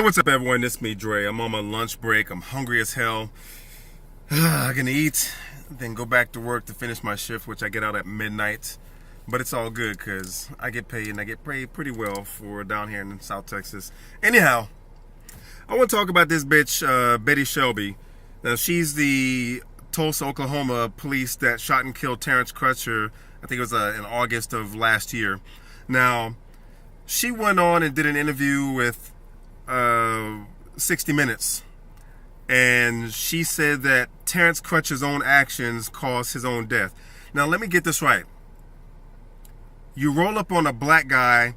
What's up, everyone? It's me, Dre. I'm on my lunch break. I'm hungry as hell. I'm gonna eat, then go back to work to finish my shift, which I get out at midnight. But it's all good because I get paid, and I get paid pretty well for down here in South Texas. Anyhow, I want to talk about this bitch, Betty Shelby. Now, she's the Tulsa, Oklahoma police that shot and killed Terrence Crutcher. I think it was in August of last year. Now, she went on and did an interview with 60 Minutes, and she said that Terence Crutcher's own actions caused his own death. Now, let me get this right. You roll up on a black guy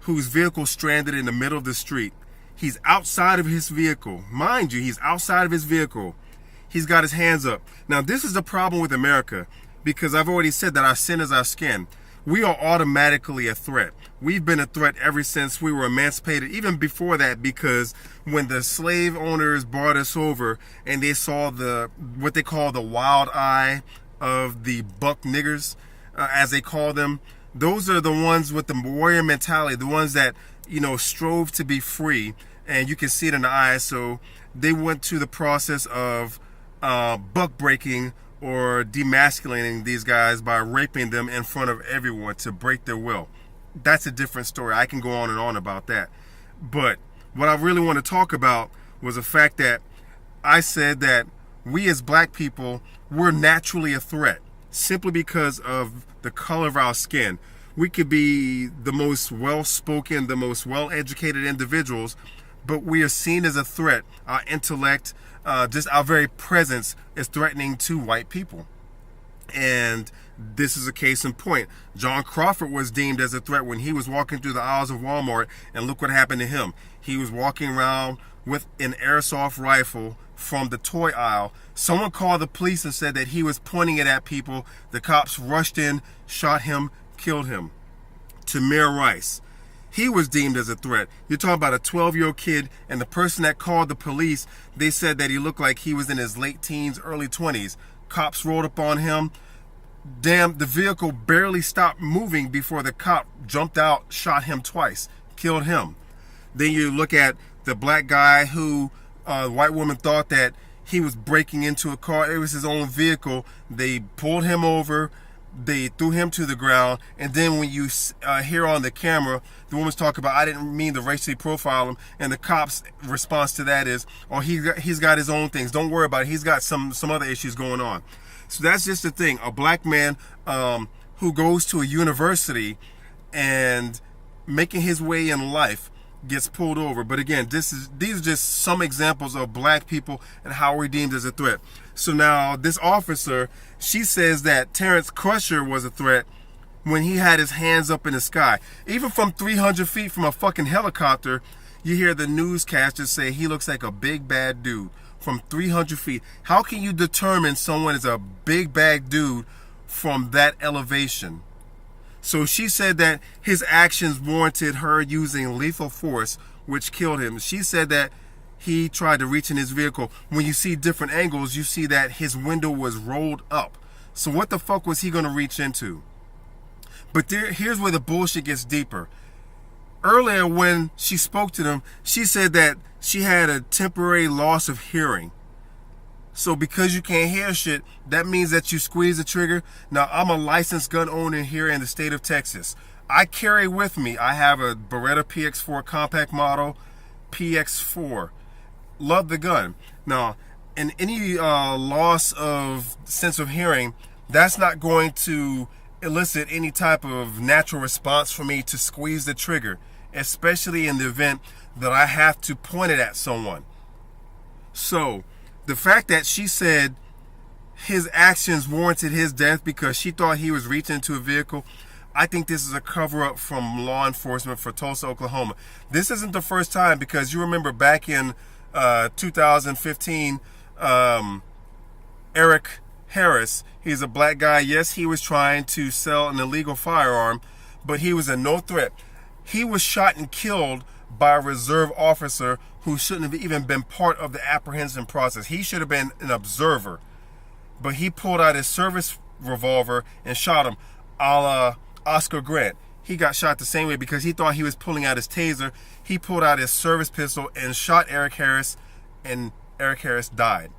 whose vehicle stranded in the middle of the street. He's outside of his vehicle. Mind you, he's outside of his vehicle. He's got his hands up. Now, this is the problem with America, because I've already said that our sin is our skin. We are automatically a threat. We've been a threat ever since we were emancipated, even before that, because when the slave owners brought us over and they saw what they call the wild eye of the buck niggers, as they call them, those are the ones with the warrior mentality, the ones that, strove to be free, and you can see it in the eyes. So they went to the process of buck breaking or demasculating these guys by raping them in front of everyone to break their will. That's a different story. I can go on and on about that. But what I really want to talk about was the fact that I said that we as black people, we're naturally a threat simply because of the color of our skin. We could be the most well-spoken, the most well-educated individuals, but we are seen as a threat. Our intellect, just our very presence is threatening to white people. And this is a case in point. John Crawford was deemed as a threat when he was walking through the aisles of Walmart, and look what happened to him. He was walking around with an airsoft rifle from the toy aisle. Someone called the police and said that he was pointing it at people. The cops rushed in, shot him, killed him. Tamir Rice, he was deemed as a threat. You're talking about a 12-year-old kid, and the person that called the police, they said that he looked like he was in his late teens, early 20s. Cops rolled up on him. Damn, the vehicle barely stopped moving before the cop jumped out, shot him twice, killed him. Then you look at the black guy who, the white woman thought that he was breaking into a car. It was his own vehicle. They pulled him over. They threw him to the ground, and then when you hear on the camera, the woman's talking about, I didn't mean to racially profile him, and the cop's response to that is, oh, he's got his own things. Don't worry about it. He's got some other issues going on. So that's just the thing. A black man who goes to a university and making his way in life gets pulled over. But again, these are just some examples of black people and how we're deemed as a threat. So now this officer, she says that Terence Crutcher was a threat when he had his hands up in the sky. Even from 300 feet from a fucking helicopter, you hear the newscasters say he looks like a big bad dude from 300 feet. How can you determine someone is a big bad dude from that elevation? So she said that his actions warranted her using lethal force, which killed him. She said that he tried to reach in his vehicle. When you see different angles, you see that his window was rolled up. So what the fuck was he going to reach into? But here's where the bullshit gets deeper. Earlier when she spoke to them, she said that she had a temporary loss of hearing. So because you can't hear shit, that means that you squeeze the trigger. Now, I'm a licensed gun owner here in the state of Texas. I carry with me, I have a Beretta PX4 compact model, PX4. Love the gun. Now, in any loss of sense of hearing, that's not going to elicit any type of natural response for me to squeeze the trigger, especially in the event that I have to point it at someone. So, the fact that she said his actions warranted his death because she thought he was reaching into a vehicle, I think this is a cover-up from law enforcement for Tulsa, Oklahoma. This isn't the first time, because you remember back in 2015, Eric Harris, he's a black guy. Yes, he was trying to sell an illegal firearm, but he was a no threat. He was shot and killed by a reserve officer who shouldn't have even been part of the apprehension process. He should have been an observer. But he pulled out his service revolver and shot him, a la Oscar Grant. he got shot the same way because he thought he was pulling out his taser. He pulled out his service pistol and shot Eric Harris, and Eric Harris died.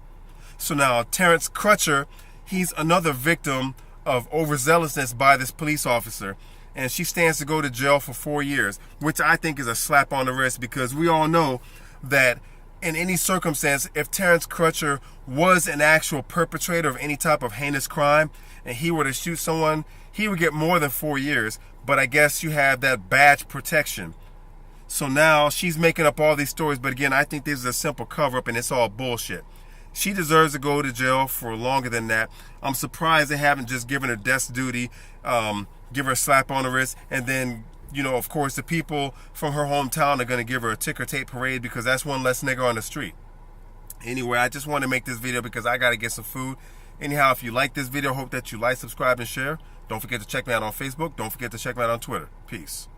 So now Terence Crutcher, he's another victim of overzealousness by this police officer, and she stands to go to jail for 4 years, which I think is a slap on the wrist, because we all know that in any circumstance, if Terence Crutcher was an actual perpetrator of any type of heinous crime and he were to shoot someone, he would get more than 4 years. But I guess you have that badge protection. So now she's making up all these stories, but again, I think this is a simple cover-up and it's all bullshit. She deserves to go to jail for longer than that. I'm surprised they haven't just given her death duty, give her a slap on the wrist, and then, you know, of course, the people from her hometown are going to give her a ticker tape parade because that's one less nigger on the street. Anyway, I just want to make this video because I got to get some food. Anyhow, if you like this video, hope that you like, subscribe, and share. Don't forget to check me out on Facebook. Don't forget to check me out on Twitter. Peace.